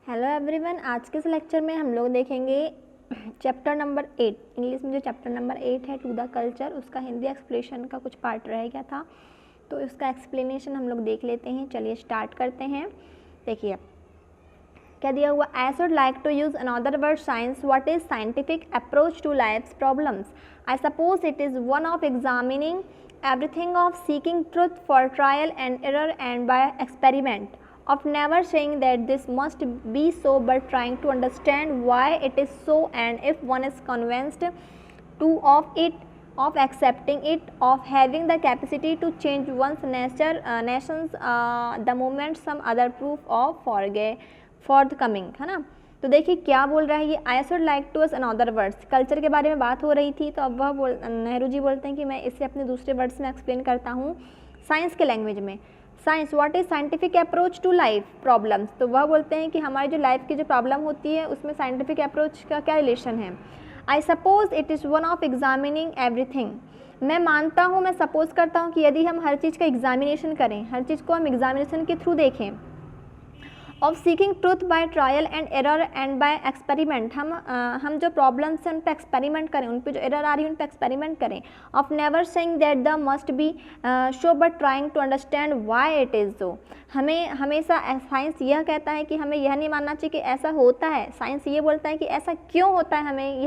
Hello everyone, आज के इस लेक्चर में हम लोग देखेंगे चैप्टर नंबर 8। इंग्लिश में जो चैप्टर नंबर 8 है टू द कल्चर, उसका हिंदी एक्सप्लेनेशन का कुछ पार्ट रह गया था, तो इसका एक्सप्लेनेशन हम लोग देख लेते हैं। चलिए स्टार्ट करते हैं। देखिए क्या दिया हुआ, I should like to use another word science, what is scientific approach to life's problems. I suppose it is one of examining everything, of seeking truth for trial and error and by experiment, of never saying that this must be so but trying to understand why it is so, and if one is convinced to of it, of accepting it, of having the capacity to change one's nations the moment some other proof of forthcoming, है ना। तो देखिए क्या बोल रहा है ये, I should like to us another words. Culture के बारे में बात हो रही थी, तो अब वह नेहरू जी बोलते हैं कि मैं इसे अपने दूसरे वर्ड्स में एक्सप्लेन करता हूँ साइंस के लैंग्वेज में। Science, what is scientific approach to life problems. तो वह बोलते हैं कि हमारी जो लाइफ की जो प्रॉब्लम होती है उसमें साइंटिफिक अप्रोच का क्या रिलेशन है। आई suppose it is one of examining everything. मैं मानता हूँ, मैं सपोज करता हूँ कि यदि हम हर चीज़ का एग्जामिनेशन करें, हर चीज़ को हम एग्जामिनेशन के थ्रू देखें, of seeking truth by trial and error and by experiment, हम जो प्रॉब्लम्स हैं उन पर एक्सपेरिमेंट करें, उन पर जो एरर आ रही है उन पर एक्सपेरिमेंट करें। Of never saying that the must be show but trying to understand why it is so. हमें हमेशा साइंस यह कहता है कि हमें यह नहीं मानना चाहिए कि ऐसा होता है, साइंस ये बोलता है कि ऐसा क्यों होता है, हमें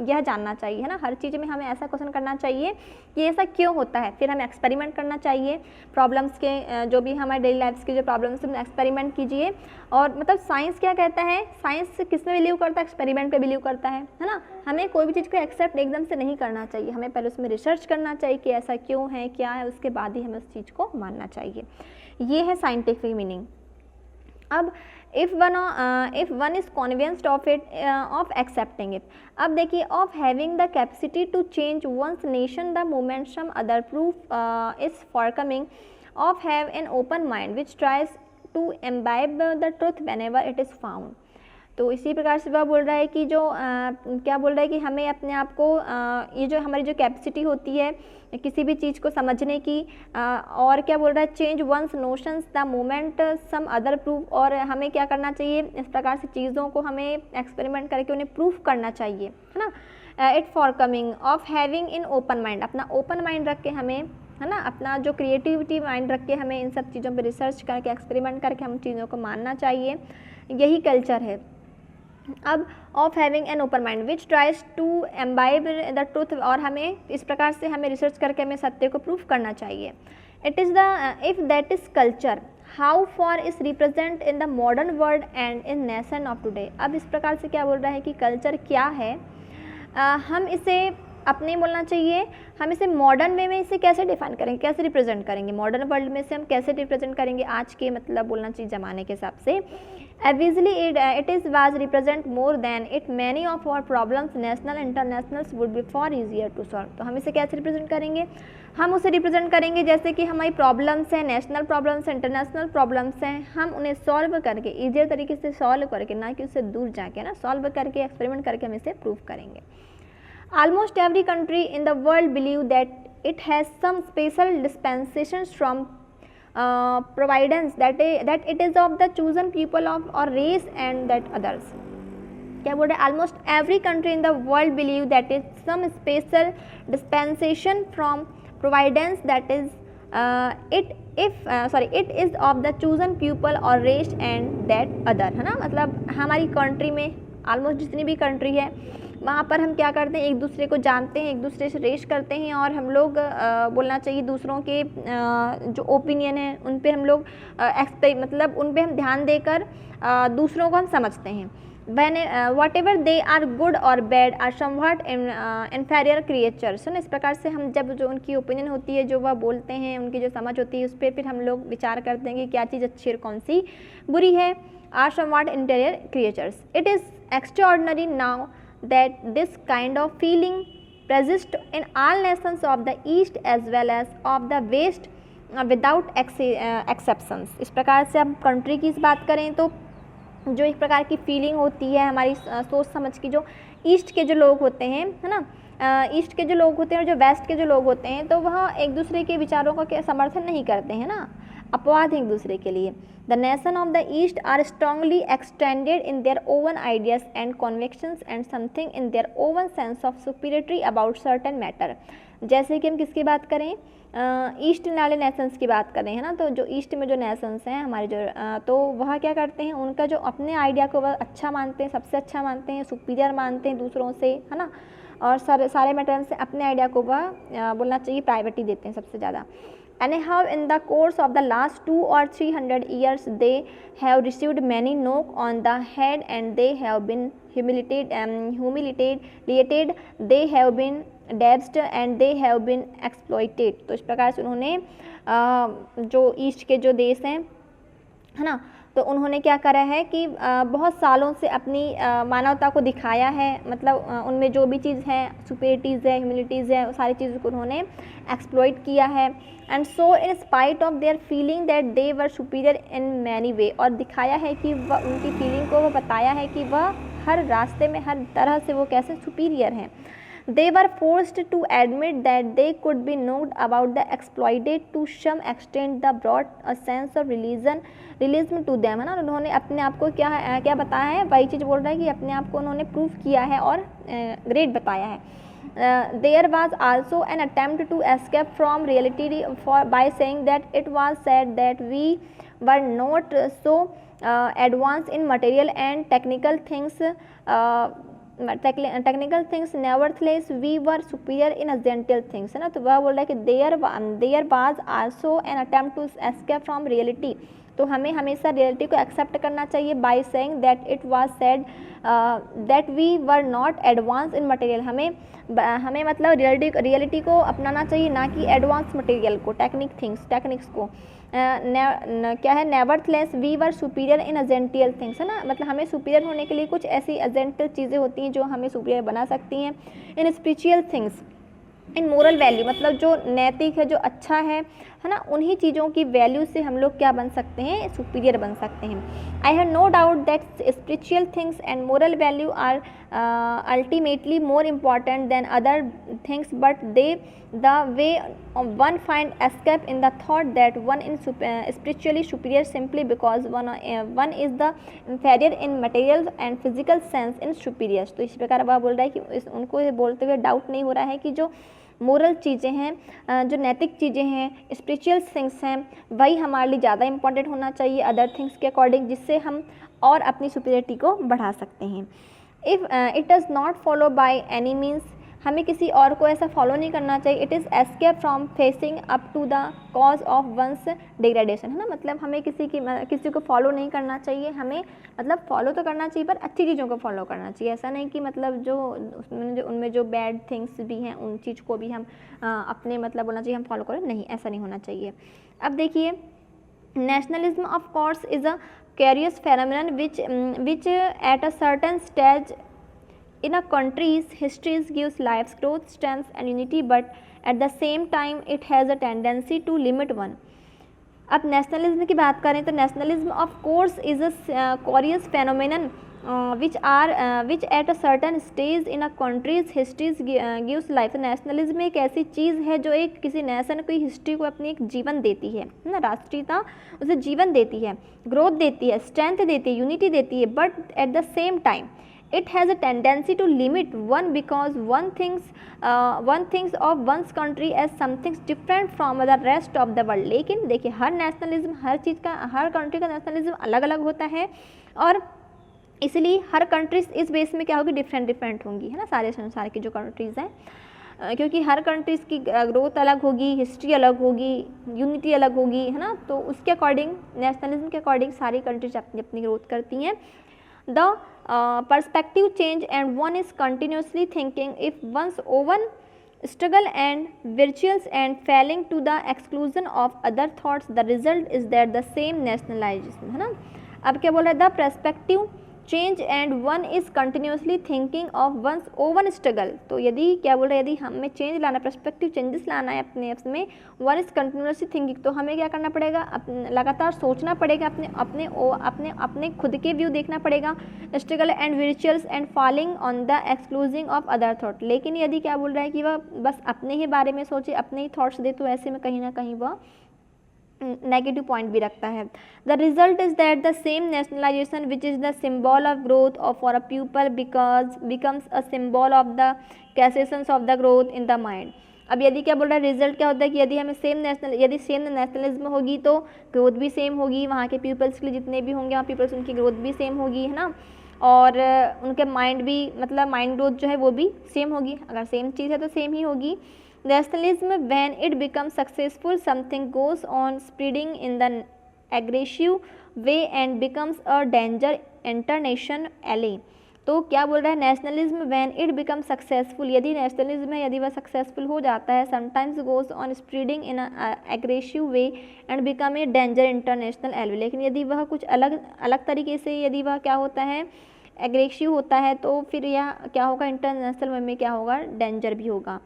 यह जानना चाहिए, है ना। हर चीज़ में हमें ऐसा क्वेश्चन करना चाहिए कि ऐसा क्यों होता है, फिर हमें एक्सपेरिमेंट करना चाहिए। प्रॉब्लम्स के जो भी हमारे डेली लाइफ्स के जो प्रॉब्लम्स हैं एक्सपेरिमेंट कीजिए। और मतलब साइंस क्या कहता है, साइंस किस में बिलीव करता है, एक्सपेरिमेंट पे बिलीव करता है ना। हमें कोई भी चीज़ को एक्सेप्ट एकदम से नहीं करना चाहिए, हमें पहले उसमें रिसर्च करना चाहिए कि ऐसा क्यों है, क्या है, उसके बाद ही हमें उस चीज़ को मानना चाहिए। ये है साइंटिफिक मीनिंग। अब if one is convinced of it, of accepting it. अब देखिए, of having the capacity to change one's notion the moment some other proof is forthcoming, of have an open mind which tries to imbibe the truth whenever it is found. तो इसी प्रकार से वह बोल रहा है कि जो क्या बोल रहा है कि हमें अपने आप को ये जो हमारी जो कैपेसिटी होती है किसी भी चीज़ को समझने की, और क्या बोल रहा है, change one's notions the moment some other proof, और हमें क्या करना चाहिए, इस प्रकार से चीज़ों को हमें एक्सपेरिमेंट करके उन्हें प्रूफ करना चाहिए, है ना। It for coming, of having in open mind, अपना ओपन माइंड रख के हमें, है ना, अपना जो क्रिएटिविटी माइंड रख के हमें इन सब चीज़ों पर रिसर्च करके एक्सपेरिमेंट करके हम चीज़ों को मानना चाहिए। यही कल्चर है। अब of having an open mind which tries to imbibe the truth, और हमें इस प्रकार से हमें रिसर्च करके हमें सत्य को प्रूफ करना चाहिए। It is the if that is culture how for is represent in the modern world and in nation of today. अब इस प्रकार से क्या बोल रहा है कि कल्चर क्या है, हम इसे अपने बोलना चाहिए, हम इसे मॉडर्न वे में इसे कैसे डिफाइन करेंगे, कैसे रिप्रेजेंट करेंगे, मॉडर्न वर्ल्ड में से हम कैसे रिप्रेजेंट करेंगे, आज के मतलब बोलना चाहिए ज़माने के हिसाब से। Obviously it is was represent more than it, many of our problems national internationals would be far easier to solve। तो हम इसे कैसे रिप्रेजेंट करेंगे, हम उसे रिप्रेजेंट करेंगे जैसे कि हमारी प्रॉब्लम्स हैं, नेशनल प्रॉब्लम्स हैं, इंटरनेशनल प्रॉब्लम्स हैं, हम उन्हें सॉल्व करके ईजियर तरीके से सॉल्व करके, ना कि उससे दूर जाके, ना सॉल्व करके एक्सपेरिमेंट करके हम इसे प्रूव करेंगे। Almost every country in the world believe that it has some special dispensations from providence, that it is of the chosen people of or race and that others। क्या बोल रहे हैं, almost every country in the world believe that it some special dispensation from providence, that is it is of the chosen people or race and that other, है ना। मतलब हमारी country में almost जितनी भी कंट्री है वहाँ पर हम क्या करते हैं, एक दूसरे को जानते हैं, एक दूसरे से रेस करते हैं, और हम लोग बोलना चाहिए दूसरों के जो ओपिनियन है उन पे हम लोग मतलब उन पे हम ध्यान देकर दूसरों को हम समझते हैं। when whatever they are good or bad are somewhat inferior creatures। इस प्रकार से हम जब जो उनकी ओपिनियन होती है, जो वह बोलते हैं, उनकी जो समझ होती है, उस पर फिर हम लोग विचार करते हैं कि क्या चीज़ अच्छी और कौन सी बुरी है। are somewhat inferior creatures। it is extraordinary now that this kind of feeling persists in all nations of the East as well as of the West without exceptions। इस प्रकार से हम कंट्री की बात करें तो जो एक प्रकार की फीलिंग होती है हमारी सोच समझ की, जो ईस्ट के जो लोग होते हैं, है ना, ईस्ट के जो लोग होते हैं और जो वेस्ट के जो लोग होते हैं, तो वह एक दूसरे के विचारों का समर्थन नहीं करते हैं ना। अपवाद हैं एक दूसरे के लिए। The nation of the east are strongly extended in their own ideas and convictions and something in their own sense of superiority about certain matter. जैसे कि हम किसकी बात करें, ईस्ट वाले नेशंस की बात करें, है ना, तो जो ईस्ट में जो नेशंस हैं हमारे जो तो वह क्या करते हैं, उनका जो अपने आइडिया को वह अच्छा मानते हैं, सबसे अच्छा मानते हैं, सुपीरियर मानते हैं दूसरों से, है ना, और सारे मैटर से अपने आइडिया को वह बोलना चाहिए प्रायोरिटी देते हैं सबसे ज़्यादा। Anyhow, in the course of the last 200 or 300 years, they have received many knocks on the head, and they have been humiliated, they have been debased, and they have been exploited। तो इस प्रकार से उन्होंने जो east के जो देश हैं, है ना, तो उन्होंने क्या करा है कि बहुत सालों से अपनी मानवता को दिखाया है, मतलब उनमें जो भी चीज़ है, सुपीरियरिटीज़ है, ह्यूमिलिटीज़ है, सारी चीज़ों को उन्होंने एक्सप्लॉइट किया है। And so in spite of their feeling that they were superior in many way, और दिखाया है कि वह उनकी फीलिंग को, वह बताया है कि वह हर रास्ते में, हर तरह से वो कैसे सुपीरियर हैं। They were forced to admit that they could be knocked about the exploited to some extent, the brought a sense of realism to them, है ना। उन्होंने अपने आप को क्या बताया है, वही चीज़ बोल रहा है कि अपने आप को उन्होंने प्रूव किया है और ग्रेट बताया है। There was also an attempt to escape from reality by saying that it was said that we were not so advanced in material and technical things, nevertheless we were superior in essential things, है ना। तो वह बोल रहा है कि there was also an attempt to escape from reality, तो हमें हमेशा रियलिटी को एक्सेप्ट करना चाहिए by saying that it was said that we were not advanced in material, हमें मतलब रियलिटी को अपनाना चाहिए, ना कि एडवांस मटेरियल को, टेक्निक्स को। क्या है, nevertheless we were superior in essential things, है ना, मतलब हमें सुपीरियर होने के लिए कुछ ऐसी एजेंटल चीज़ें होती हैं जो हमें सुपीरियर बना सकती हैं। In spiritual things, in moral value, मतलब जो नैतिक है, जो अच्छा है ना, उन्हीं चीज़ों की वैल्यू से हम लोग क्या बन सकते हैं, सुपीरियर बन सकते हैं। I have no doubt that spiritual things and moral value are ultimately more important than other things, but the way one find escape in the thought that one is spiritually superior simply because one is the inferior in material and physical sense in superior। तो इस प्रकार वह बोल रहा है कि उनको ये बोलते हुए डाउट नहीं हो रहा है कि जो मोरल चीज़ें हैं, जो नैतिक चीज़ें हैं, स्पिरिचुअल थिंग्स हैं, वही हमारे लिए ज़्यादा इंपॉर्टेंट होना चाहिए अदर थिंग्स के अकॉर्डिंग, जिससे हम और अपनी सुपीरियरिटी को बढ़ा सकते हैं। If it does not follow by any means, हमें किसी और को ऐसा फॉलो नहीं करना चाहिए। It is escape from facing up to the cause of one's degradation, है ना, मतलब हमें किसी को फॉलो नहीं करना चाहिए, हमें मतलब फॉलो तो करना चाहिए पर अच्छी चीज़ों को फॉलो करना चाहिए। ऐसा नहीं कि मतलब जो उनमें जो बैड थिंग्स भी हैं उन चीज़ को भी हम अपने मतलब बोलना चाहिए हम फॉलो करें, नहीं, ऐसा नहीं होना चाहिए। अब देखिए, nationalism of course is a curious phenomenon which at a certain stage in a country's history gives life's growth, strength and unity, but at the same time it has a tendency to limit one। अब nationalism की बात करें तो nationalism of course is a curious phenomenon which at a certain stage in a country's histories gives life. Nationalism एक ऐसी चीज़ है जो एक किसी नेशन की हिस्ट्री को अपनी एक जीवन देती है ना, राष्ट्रीयता उसे जीवन देती है, ग्रोथ देती है, स्ट्रेंथ देती है, यूनिटी देती है, but at the same time it has a tendency to limit one because one thinks of one's country as something different from the rest of the world। लेकिन देखिए, हर नेशनलिज्म, हर चीज़ का, हर country का nationalism अलग अलग होता है, और इसलिए हर कंट्रीज इस बेस में क्या होगी, डिफरेंट होंगी, है ना, सारे संसार की जो कंट्रीज़ हैं, क्योंकि हर कंट्रीज़ की ग्रोथ अलग होगी, हिस्ट्री अलग होगी, यूनिटी अलग होगी, है ना, तो उसके अकॉर्डिंग, नेशनलिज्म के अकॉर्डिंग सारी कंट्रीज अपनी अपनी ग्रोथ करती हैं। The perspective change and one is continuously thinking if one's own struggle and virtues and failing to the exclusion of other thoughts, the result is that the same nationalization, है ना। अब क्या बोल रहा है, the perspective change and one is continuously thinking of one's own struggle. तो यदि क्या बोल रहे हैं, यदि हमें चेंज लाना, पर्सपेक्टिव चेंजेस लाना है अपने आप में, वन इज़ कंटिन्यूसली थिंकिंग, तो हमें क्या करना पड़ेगा, लगातार सोचना पड़ेगा, अपने खुद के व्यू देखना पड़ेगा, struggle and victuals and falling on the excluding of other thought. लेकिन यदि क्या बोल रहा है कि वह बस अपने ही बारे में सोचे, अपने ही थॉट्स दे, तो ऐसे में कहीं ना कहीं वह नेगेटिव पॉइंट भी रखता है। The result is that the same nationalisation which is the symbol of growth of for a people becomes a symbol of the cessations of the growth in the mind. अब यदि क्या बोल रहा है, result क्या होता है कि यदि हमें यदि सेम नेशनलिज्म होगी तो ग्रोथ भी सेम होगी, वहाँ के पीपल्स के लिए जितने भी होंगे वहाँ पीपल्स उनकी ग्रोथ भी सेम होगी, है ना, और उनके माइंड भी, मतलब माइंड ग्रोथ जो है वो भी सेम होगी। अगर सेम चीज़ है तो सेम ही होगी। Nationalism, when it becomes successful, something goes on spreading in the aggressive way and becomes a danger international ally। तो क्या बोल रहा है, nationalism when it become successful, यदि नेशनलिज्म है यदि वह सक्सेसफुल हो जाता है, sometimes goes on spreading in aggressive way and become a danger international alloy. लेकिन यदि वह कुछ अलग तरीके से यदि वह क्या होता है, एग्रेसिव होता है, तो फिर यह क्या होगा, इंटरनेशनल वे में क्या होगा, डेंजर भी होगा।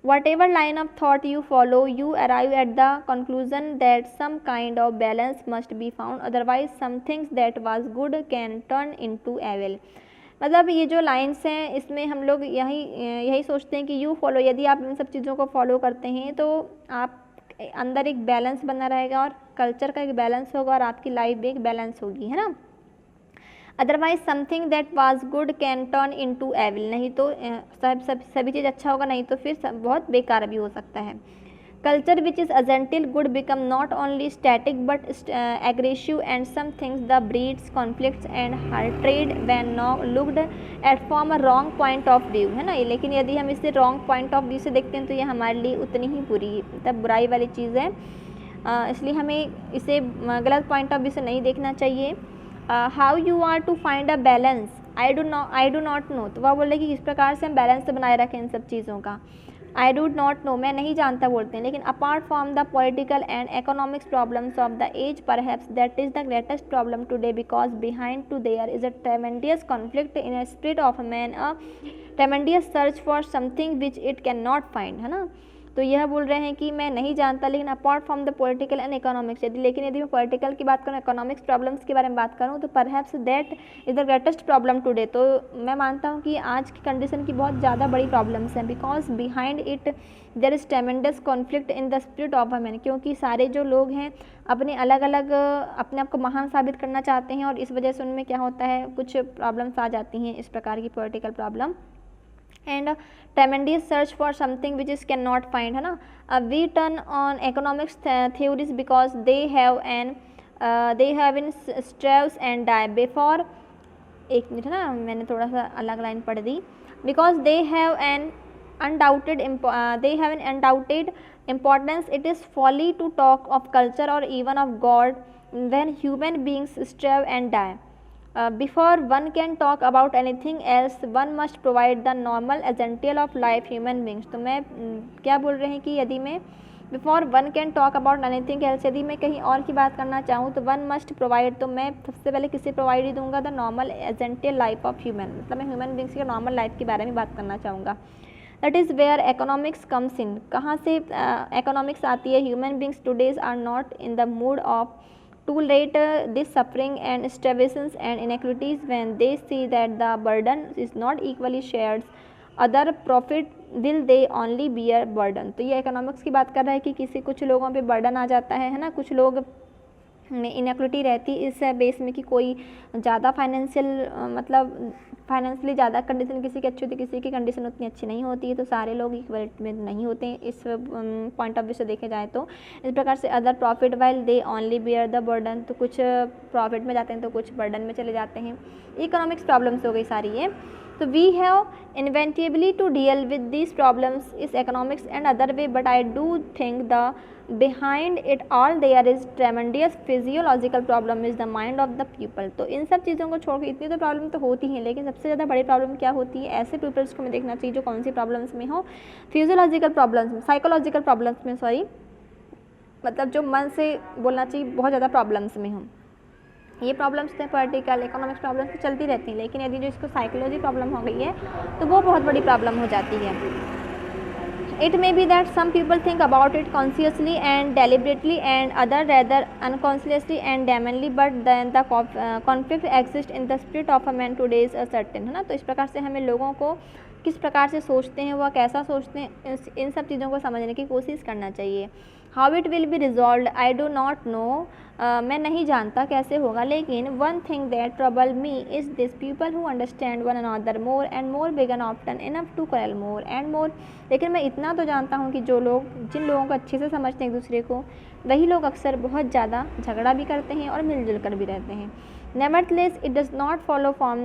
Whatever line of thought you follow, you arrive at the conclusion that some kind of balance must be found, otherwise some things that was good can turn into evil। मतलब ये जो lines हैं इसमें हम लोग यही सोचते हैं कि यू फॉलो, यदि आप इन सब चीज़ों को फॉलो करते हैं तो आप अंदर एक बैलेंस बना रहेगा और कल्चर का एक बैलेंस होगा और आपकी लाइफ भी एक बैलेंस होगी, है ना। Otherwise something that was good can turn into evil, नहीं तो सभी चीज़ अच्छा होगा, नहीं तो फिर बहुत बेकार भी हो सकता है। Culture which is essential good become not only static but aggressive and some things the breeds conflicts and hatred when looked at from a wrong point of view, है ना। लेकिन यदि हम इसे रॉन्ग पॉइंट ऑफ व्यू से देखते हैं तो ये हमारे लिए उतनी ही बुरी, मतलब बुराई वाली चीज़ है, इसलिए हमें इसे गलत पॉइंट ऑफ व्यू से नहीं देखना चाहिए। How you are to find a balance, I do not know, तो वह बोल रहे कि किस प्रकार से हम बैलेंस बनाए रखें इन सब चीज़ों का। आई डू नॉट नो, मैं नहीं जानता बोलते हैं। लेकिन apart from the political and economics problems of the age perhaps that is the greatest problem today, because behind to there is a tremendous conflict in a spirit of a man, a tremendous search for something which it can not find, है ना। तो यह बोल रहे हैं कि मैं नहीं जानता, लेकिन apart from the political and economics, यदि मैं पॉलिटिकल की बात करूँ, इकोनॉमिक्स प्रॉब्लम्स के बारे में बात करूँ, तो perhaps that is the greatest problem today, तो मैं मानता हूँ कि आज की कंडीशन की बहुत ज़्यादा बड़ी प्रॉब्लम्स हैं। Because behind it there is tremendous conflict in the spirit of a man, क्योंकि सारे जो लोग हैं अपने अलग अलग अपने आप को महान साबित करना चाहते हैं और इस वजह से उनमें क्या होता है, कुछ प्रॉब्लम्स आ जाती हैं, इस प्रकार की political problem. And tremendous search for something which is can not find, है ना। We turn on economics theories because they have in strives and die before, एक मिनट, है ना, मैंने थोड़ा सा अलग लाइन पढ़ दी। Because they have an undoubted importance, it is folly to talk of culture or even of God when human beings strive and die. Before one can talk about anything else, one must provide the normal essential of life human beings। तो मैं क्या बोल रहे हैं कि यदि मैं before one can talk about anything else, यदि मैं कहीं और की बात करना चाहूँ तो वन मस्ट प्रोवाइड, तो मैं सबसे पहले किसे प्रोवाइड ही दूंगा, the normal essential life of human, मतलब मैं ह्यूमन बींग्स की नॉर्मल लाइफ के बारे में बात करना चाहूँगा। That is where economics comes in, कहाँ से इकोनॉमिक्स आती है। Human beings today's are not in the mood of tolerate this suffering and starvations and inequalities when they see that the burden is not equally shared, other profit will they only bear burden। तो ये economics की बात कर रहा है कि कुछ लोगों पे बर्डन आ जाता है ना, कुछ लोग में इनइक्वलिटी रहती इस बेस में कि कोई ज़्यादा मतलब फाइनेंशियली ज़्यादा कंडीशन किसी की अच्छी होती है, किसी की कंडीशन उतनी अच्छी नहीं होती है, तो सारे लोग इक्वलिटी में नहीं होते हैं इस पॉइंट ऑफ व्यू से देखे जाए तो। इस प्रकार से other profit while they only bear the burden, तो कुछ प्रॉफिट में जाते हैं तो कुछ बर्डन में चले जाते हैं। इकोनॉमिक्स प्रॉब्लम्स हो गई सारी ये। तो we have inventively to deal with these problems is economics and other way, but I do think the behind it all there is tremendous physiological problem is the mind of the people। तो इन सब चीज़ों को छोड़ के इतनी तो problem तो होती हैं, लेकिन सबसे ज़्यादा बड़ी प्रॉब्लम क्या होती है, ऐसे पीपल्स को हमें देखना चाहिए जो कौन सी प्रॉब्लम्स में हो, फिजियोलॉजिकल प्रॉब्लम्स में, साइकोलॉजिकल प्रॉब्लम्स में, सॉरी, मतलब जो मन से बोलना चाहिए बहुत ज़्यादा प्रॉब्लम्स में हो। ये प्रॉब्लम्स तो पॉलिटिकल इकोनॉमिक्स प्रॉब्लम्स तो चलती रहती हैं, लेकिन यदि जो इसको साइकोलॉजी प्रॉब्लम हो गई है तो वो बहुत बड़ी प्रॉब्लम हो जाती है। It may be that some people think about it consciously and deliberately and other rather unconsciously and damningly, but then the conflict exists in the spirit of a man today is certain, है ना। तो इस प्रकार से हमें लोगों को किस प्रकार से सोचते हैं, वह कैसा सोचते हैं, इन सब चीज़ों को समझने की कोशिश करना चाहिए। How it will be resolve I do not know, मैं नहीं जानता कैसे होगा, लेकिन one thing that trouble me is this, people who understand one another more and more began often enough to quarrel more and more, लेकिन मैं इतना तो जानता हूँ कि जिन लोगों को अच्छे से समझते हैं एक दूसरे को, वही लोग अक्सर बहुत ज़्यादा झगड़ा भी करते हैं और मिलजुल कर भी रहते हैं। Nevertheless, it does not follow from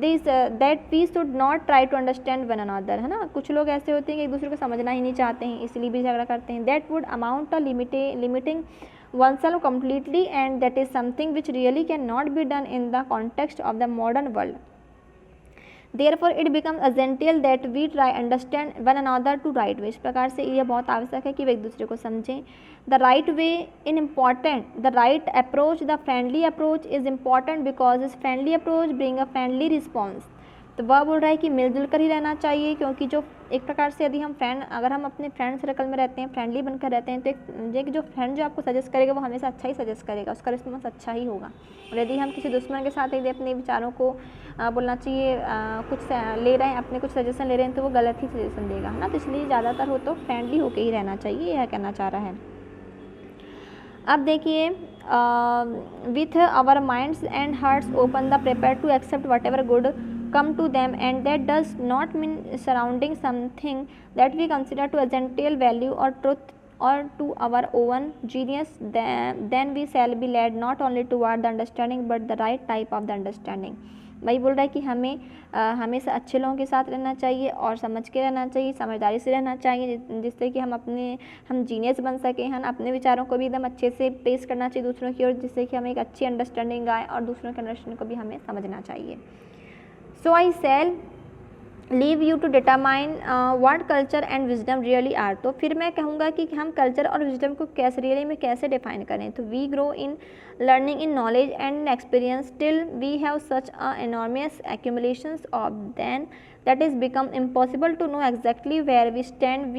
this that we should not try to understand one another, है ना। कुछ लोग ऐसे होते हैं कि एक दूसरे को समझना ही नहीं चाहते हैं, इसलिए भी झगड़ा करते हैं। That would amount to limiting oneself completely, and that is something which really cannot be done in the context of the modern world. Therefore, it becomes essential that we try understand one another to right way। इस प्रकार से यह बहुत आवश्यक है कि वे एक दूसरे को समझें। The right way in important, the right approach, the friendly approach is important because this friendly approach bring a friendly response। तो वह बोल रहा है कि मिलजुल कर ही रहना चाहिए, क्योंकि जो एक प्रकार से यदि हम अगर हम अपने फ्रेंड सर्कल में रहते हैं, फ्रेंडली बनकर रहते हैं, तो एक जो फ्रेंड जो आपको सजेस्ट करेगा वो हमेशा अच्छा ही सजेस्ट करेगा, उसका रिस्पॉन्स अच्छा ही होगा। और यदि हम किसी दुश्मन के साथ यदि अपने विचारों को बोलना चाहिए कुछ ले रहे हैं, अपने कुछ सजेशन ले रहे हैं, तो वो गलत ही सजेशन देगा, है ना। तो इसलिए ज़्यादातर हो तो फ्रेंडली होकर ही रहना चाहिए, यह कहना चाह रहा है। अब देखिए, with our minds and hearts open the prepare to accept whatever good come to them, and that does not mean surrounding something that we consider to essential value or truth or to our own genius, then we shall be led not only toward the understanding but the right type of the understanding। वही बोल रहा है कि हमें हमेशा अच्छे लोगों के साथ रहना चाहिए और समझ के रहना चाहिए, समझदारी से रहना चाहिए, जिससे कि हम जीनियस बन सकें, हम अपने विचारों को भी एकदम अच्छे से पेश करना चाहिए दूसरों की ओर, जिससे कि हमें एक अच्छी अंडरस्टैंडिंग आए और दूसरों के अंडरस्टैंडिंग को भी हमें समझना चाहिए। So I shall leave you to determine what culture and wisdom really are। तो फिर मैं कहूँगा कि हम कल्चर और विजडम को रियली में कैसे डिफाइन करें। तो we grow in learning in knowledge and experience till we have such a enormous accumulations of then that is become impossible to know exactly where we stand,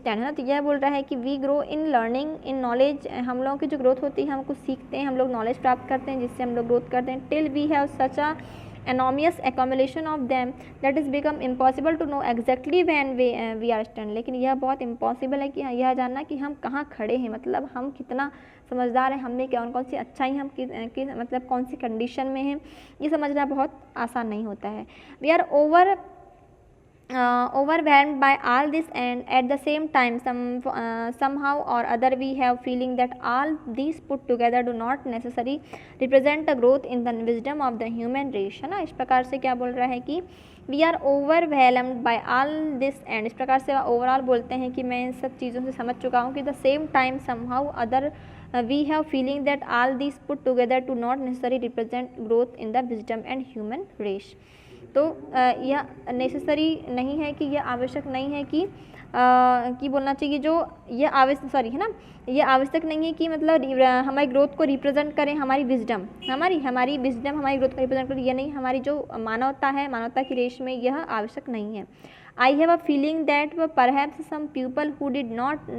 है ना। तो यह बोल रहा है कि we grow in learning in knowledge, हम लोगों की जो ग्रोथ होती है, हम कुछ सीखते हैं, हम लोग नॉलेज प्राप्त करते हैं, जिससे हम लोग ग्रोथ करते हैं। Till we have such a enormous accumulation of them that is become impossible to know exactly when we are stand। लेकिन यह बहुत इम्पॉसिबल है कि यह जानना कि हम कहाँ खड़े हैं, मतलब हम कितना समझदार हैं, हमें कौन कौन सी अच्छाई हम मतलब कौन सी कंडीशन में हैं, ये समझना बहुत आसान नहीं होता है। We are overwhelmed by all this, and at the same time somehow or other we have feeling that all these put together do not necessarily represent a growth in the wisdom of the human race, है ना। इस प्रकार से क्या बोल रहा है कि we are overwhelmed by all this, and इस प्रकार से ओवरऑल बोलते हैं कि मैं इन सब चीज़ों से समझ चुका हूँ कि the same time somehow other we have feeling that all these put together do not necessarily represent growth in the wisdom and human race। तो यह नेसेसरी नहीं है कि यह आवश्यक नहीं है कि बोलना चाहिए जो यह है ना, यह आवश्यक नहीं है कि मतलब हमारी ग्रोथ को रिप्रेजेंट करें हमारी विजडम, हमारी विजडम हमारी ग्रोथ को रिप्रेजेंट करें, यह नहीं, हमारी जो मानवता है, मानवता की रेस में यह आवश्यक नहीं है। I have a feeling that perhaps some people who did not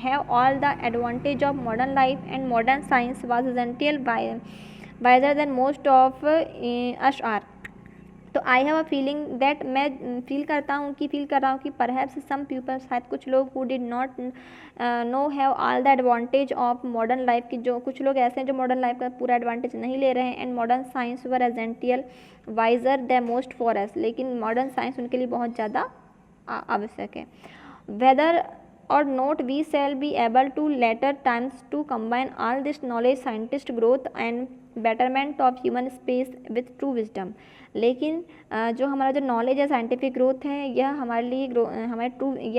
have all the advantage of modern life and modern science was essential wiser than most of us are. तो I have a feeling that, मैं feel कर रहा हूँ कि perhaps some people, शायद कुछ लोग who did not know have all the advantage of modern life, की जो कुछ लोग ऐसे हैं जो मॉडर्न लाइफ का पूरा एडवांटेज नहीं ले रहे हैं, and modern science were essential wiser the most for us, लेकिन मॉडर्न साइंस उनके लिए बहुत ज़्यादा आवश्यक है। Whether or not we shall be able to later times to combine all this knowledge, scientist growth and betterment of human space with true wisdom। लेकिन जो हमारा जो नॉलेज है, साइंटिफिक ग्रोथ है, यह हमारे लिए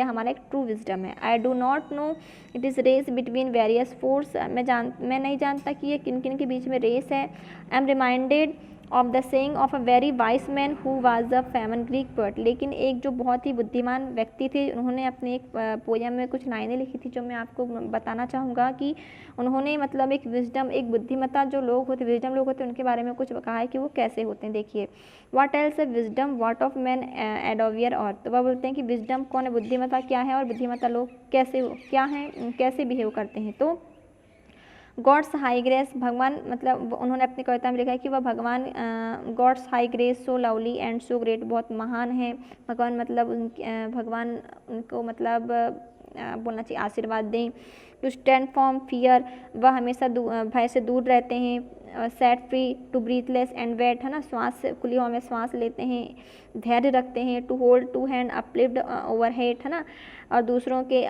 हमारा एक ट्रू विजडम है। I do not know it is race between various force, मैं नहीं जानता कि ये किन किन के बीच में रेस है। I am reminded of the saying of a very vice man who was a famous Greek poet. लेकिन एक जो बहुत ही बुद्धिमान व्यक्ति थे, उन्होंने अपने एक पोयम में कुछ लाइनें लिखी थी जो मैं आपको बताना चाहूँगा कि उन्होंने मतलब एक विजडम, एक बुद्धिमत्ता जो लोग होते, विजडम लोग होते, उनके बारे में कुछ कहा है कि वो कैसे होते हैं। देखिए, what else a wisdom what of man endeavour, और तो वह बोलते हैं कि विजडम कौन है, बुद्धिमत्ता क्या है, और बुद्धिमत्ता लोग कैसे बिहेव करते हैं। तो गॉड्स हाई ग्रेस, भगवान, मतलब उन्होंने अपनी कविता में लिखा है कि वह भगवान God's high grace so lovely and so great, बहुत महान है भगवान, मतलब भगवान उनको मतलब बोलना चाहिए आशीर्वाद दें। टू स्टैंड फ्रॉम फियर, वह हमेशा भय से दूर रहते हैं। Set free, to breathless and wait, है ना, श्वास खुली हवा में श्वास लेते हैं, धैर्य रखते हैं। To hold to hand uplift over head, है ना, और दूसरों के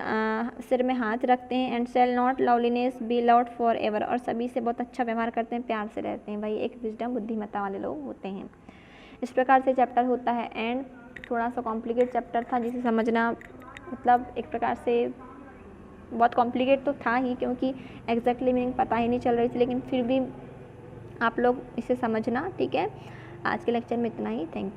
सिर में हाथ रखते हैं। And shall not loveliness be loved forever, और सभी से बहुत अच्छा व्यवहार करते हैं, प्यार से रहते हैं। भाई एक विजडम बुद्धिमत्ता वाले लोग होते हैं। इस प्रकार से चैप्टर होता है एंड। थोड़ा सा कॉम्प्लिकेट चैप्टर था जिसे समझना मतलब एक प्रकार से बहुत कॉम्प्लिकेट तो था ही, क्योंकि एग्जैक्टली मीनिंग पता ही नहीं चल रही थी, लेकिन फिर भी आप लोग इसे समझना, ठीक है। आज के लेक्चर में इतना ही, थैंक यू।